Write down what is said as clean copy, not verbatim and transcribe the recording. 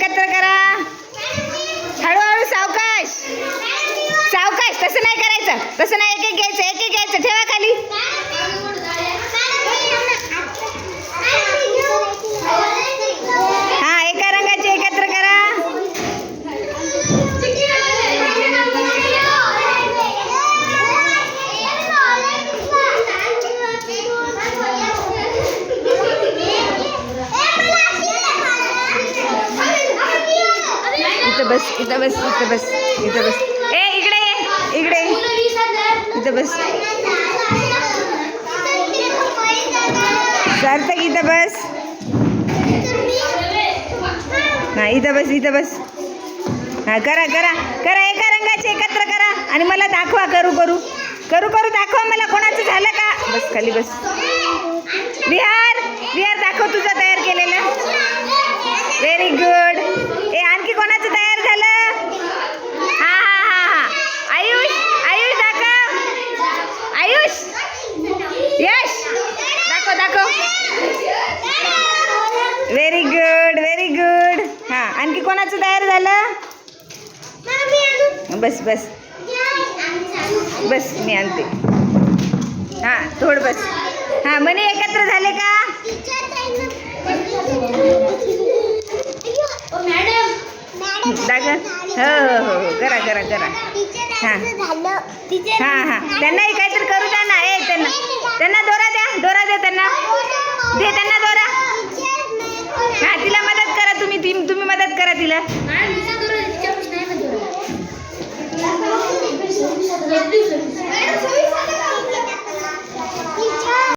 एकत्र करा. हळूहळू सावकाश सावकाश. तसं नाही करायचं, तसं नाही. एक एक घ्यायचं, एक एक घ्यायचं. ठेवा खाली. हा, एका रंगाचे एकत्र करा. इथं बस, इथं बस, इथं बस, इथं बस. इकडे ये, इकडे इथं बस. सार्थक इथं बस. हा, इथं बस, इथं बस. हा, करा करा करा. एका रंगाचे एकत्र करा आणि मला दाखवा. करू करू करू करू दाखवा मला कोणाचं झालं का. बस खाली बस. विहार, विहार दाखव तुझं तयार केलेलं. Very good. आणखी कोणाचं तयार झालं. हा हा हा हा. आयुष, आयुष दाखव. आयुष, यश दाखव दाखव. Very good, very good. हा, आणखी कोणाचं तयार झालं. बस बस बस, मी आणते. हा, थोडं बस. हा, मनी एकत्र झाले का. दाखव. हो हो हो, करा करा करा. हां हां हां, त्यांनाही काहीतरी करू द्या ना. त्यांना त्यांना दोरा द्या, दोरा द्या त्यांना. दे त्यांना.